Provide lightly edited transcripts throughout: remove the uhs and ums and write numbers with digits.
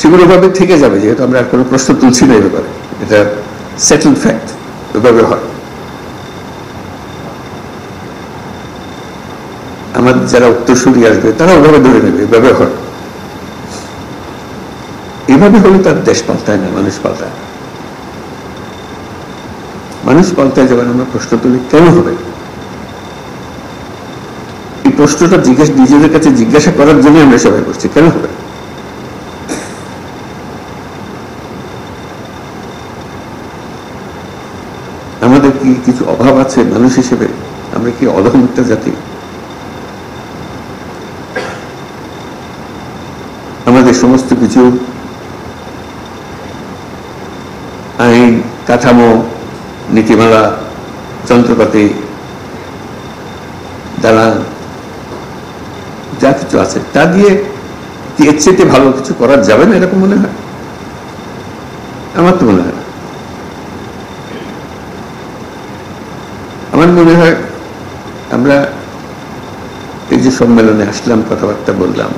সেগুলো ভাবে থেকে যাবে, যেহেতু আমরা আর কোনো প্রশ্ন তুলছি না এই ব্যাপারে, এটা সেটেলড ফ্যাক্ট, ওইভাবে হয়। আমাদের যারা উত্তরসূরি আসবে তারা ওভাবে ধরে নেবে, এভাবে হয়। এভাবে হলে তার দেশ পাল্টায় না, মানুষ পাল্টায়। মানুষ পাল্টায় যখন আমরা প্রশ্ন তুলি কেন হবে, এই প্রশ্নটা নিজেদের কাছে জিজ্ঞাসা করার জন্য আমরা সবাই করছি, কেন হবে। আমাদের কি কিছু অভাব আছে মানুষ হিসেবে? আমরা কি অধম একটা জাতি? আমাদের সমস্ত কিছু আইন কাঠামো, নীতিমালা, যন্ত্রপাতি, দালান, যা কিছু আছে তা দিয়ে কি এর চেয়ে ভালো কিছু করা যাবে না, এরকম মনে হয়? আমার তো মনে হয় না। আমার মনে হয় আমরা এই যে সম্মেলনে আসলাম, কথাবার্তা বললাম,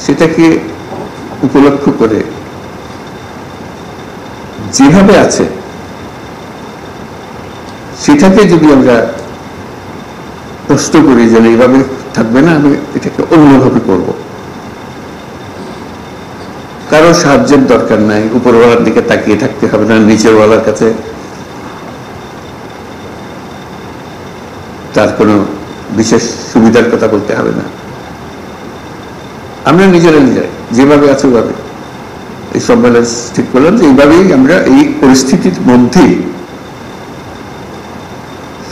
সেটাকে উপলক্ষ করে যেভাবে আছে সেটাকে যদি আমরা প্রশ্ন করি যে এইভাবে থাকবে না, আমি এটাকে অন্যভাবে করব, কারো সাহায্যের দরকার নাই, উপরওয়ালার দিকে তাকিয়ে থাকতে হবে না, নিচেরওয়ালার কাছে তার কোনো বিশেষ সুবিধার কথা বলতে হবে না। আমরা নিজেরা যেভাবে আছে ওভাবে এই সম্মেলন ঠিক করলাম যে এইভাবেই আমরা এই পরিস্থিতির মধ্যে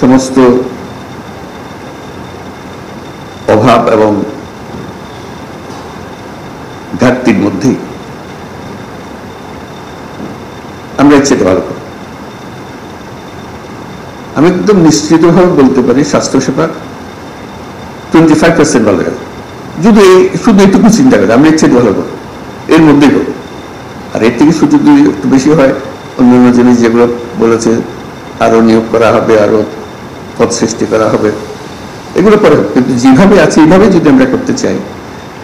সমস্ত অভাব এবং ঘাটতির মধ্যেই আমরা ইচ্ছেতে ভালো করি। আমি একদম নিশ্চিতভাবে বলতে পারি স্বাস্থ্যসেবা 25% ভালো গেল, যদি শুধু একটু চিন্তা করে আমরা ইচ্ছেতে ভালো করি, এর মধ্যেই করবো। আর এর থেকে সুযোগ যদি একটু বেশি হয়, অন্যান্য জিনিস যেগুলো বলেছে আরো নিয়োগ করা হবে, আরো পদ সৃষ্টি করা হবে, এগুলো পরে হবে। কিন্তু যেভাবে আছে এইভাবে যদি আমরা করতে চাই,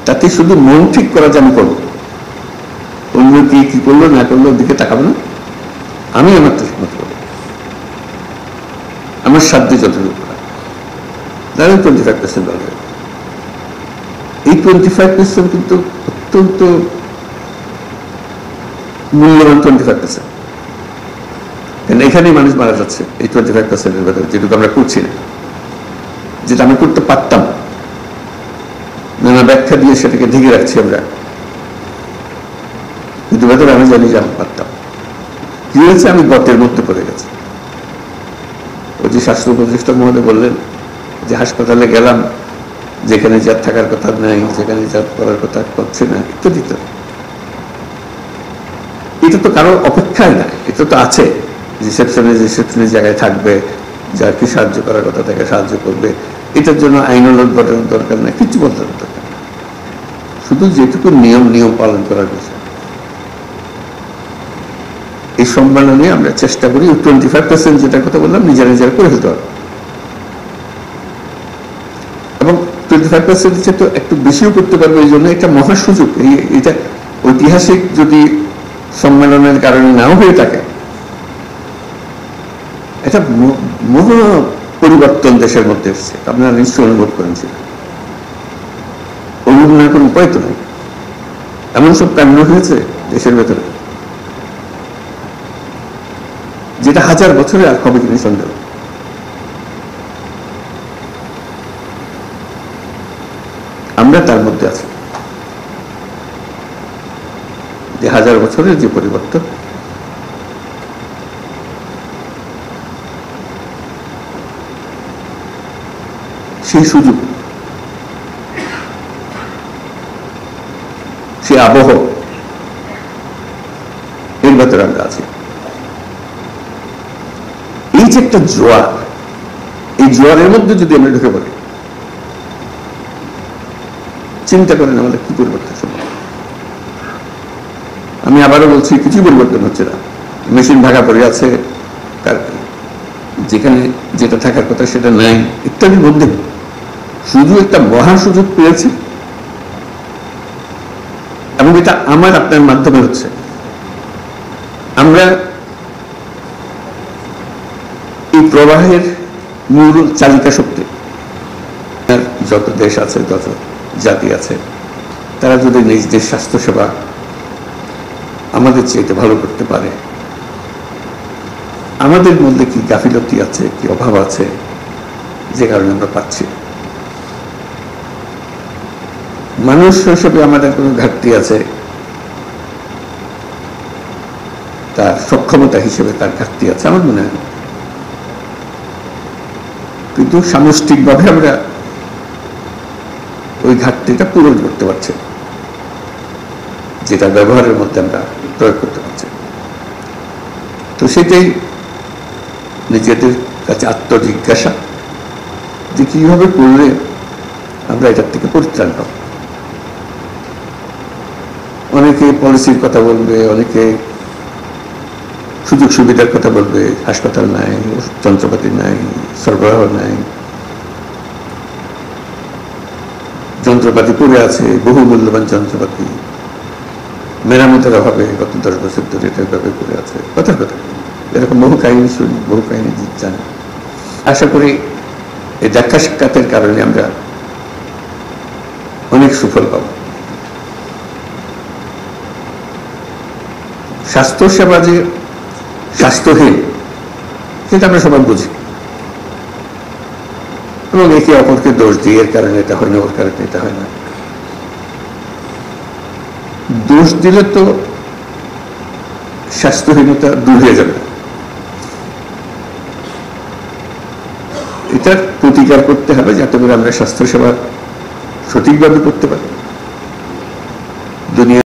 তাতে শুধু মন ঠিক করা যে আমি করবো, অন্য কি করলো না করলো ওর দিকে তাকাবো না, আমি আমার ঠিক মতো করবো, আমার সাধ্যে যতটুকু করা, তাহলে 25% ভালো হবে। এই 25% কিন্তু অত্যন্ত মূল্যবান 25%, কারণ এখানেই মানুষ মারা যাচ্ছে এই 25%-এর ভেতরে, যেটুকু আমরা করছি না, যেটা আমি করতে পারতাম, নানা ব্যাখ্যা দিয়ে সেটাকে ঢেকে রাখছি আমরা, কিন্তু ভেতরে আমি জানি যে আমি পারতাম। কি হয়েছে, আমি গর্তের মধ্যে পড়ে গেছি। ওই যে স্বাস্থ্য উপদেষ্টা মহোদয় বললেন যে হাসপাতালে গেলাম, যেখানে যার থাকার কথা নাই, যেখানে যার করার কথা করছে না, ইত্যাদি। এটা তো কারোর অপেক্ষায় না, এটা তো আছে, রিসেপশনের জায়গায় থাকবে, যার কি সাহায্য করার কথা তাকে সাহায্য করবে, এটার জন্য আইনানুগ ঘটনার দরকার নেই, কিছু বলতে দরকার, শুধু যেটুকু নিয়ম পালন করার বিষয়। এই সম্মেলনে আমরা চেষ্টা করি 25% যেটার কথা বললাম নিজেরা করে ফেলতে হবে, এবং 25% চেয়ে তো একটু বেশিও করতে পারবে। এই জন্য একটা মহা সুযোগ, এটা ঐতিহাসিক যদি সম্মেলনের কারণে নাও হয়ে থাকে, এটা মহা পরিবর্তন দেশের মধ্যে এসছে, আপনারা নিশ্চয় অনুভব করেছেন। অনুভব না কোনো উপায় তো নেই, এমন সব কাণ্ড হয়েছে দেশের ভেতরে যেটা 1000 বছরে আর হবে কিনা সন্দেহ। আমরা তার মধ্যে আছি, যে 1000 বছরের যে পরিবর্তন, সেই সুযোগ, সেই আবহ, এর ভেতরে আমরা আছি। এই যে একটা জোয়ার, এই জোয়ারের মধ্যে যদি আমরা ঢুকে পড়ি, চিন্তা করেন আমাদের কি পরিবর্তন সম্ভব। আমি আবারও বলছি, কিছু পরিবর্তন হচ্ছে না, মেশিন ভাঙা পড়ে আছে, যেখানে যেটা থাকার কথা সেটা নাই, ইত্যাদির মধ্যে শুধু একটা মহা সুযোগ পেয়েছে এবং এটা আমার আপনার মাধ্যমে হচ্ছে। আমরা এই প্রবাহের মূল চালিকা শক্তি। যত দেশ আছে, যত জাতি আছে, তারা যদি নিজেদের স্বাস্থ্যসেবা আমাদের চাইতে ভালো করতে পারে, আমাদের মধ্যে কি গাফিলতি আছে, কি অভাব আছে যে কারণে আমরা পাচ্ছি। মানুষ হিসেবে আমাদের কোনো ঘাটতি আছে, তার সক্ষমতা হিসেবে তার ঘাটতি আছে আমার মনে হয়, কিন্তু সামষ্টিকভাবে আমরা ওই ঘাটতিটা পূরণ করতে পারছি, যেটা ব্যবহারের মধ্যে আমরা প্রয়োগ করতে পারছি। তো সেটাই নিজেদের কাছে আত্মজিজ্ঞাসা যে কিভাবে করলে আমরা এটার থেকে পরিত্রাণ পাব। অনেকে পলিসির কথা বলবে, অনেকে সুযোগ সুবিধার কথা বলবে, হাসপাতাল নাই, যন্ত্রপাতি নাই, সরবরাহ নাই, যন্ত্রপাতি পড়ে আছে, বহু মূল্যবান যন্ত্রপাতি মেরামতের অভাবে গত 10 বছর ধরে এটা এভাবে পড়ে আছে। কথার কথা এরকম বহু কাহিনী শুনি, বহু কাহিনী জানি। আশা করি এই দেখা সাক্ষাতের কারণে আমরা অনেক সুফল পাব। স্বাস্থ্যসেবা যে স্বাস্থ্যহীন সেটা আমরা সবাই বুঝি, এবং একে অপরকে দোষ দিই, এর কারণে এটা হয় না, ওর কারণে এটা হয় না। দোষ দিলে তো স্বাস্থ্যহীনতা দূর হয়ে যাবে। এটার প্রতিকার করতে হবে যাতে করে আমরা স্বাস্থ্যসেবা সঠিকভাবে করতে পারি। দুনিয়া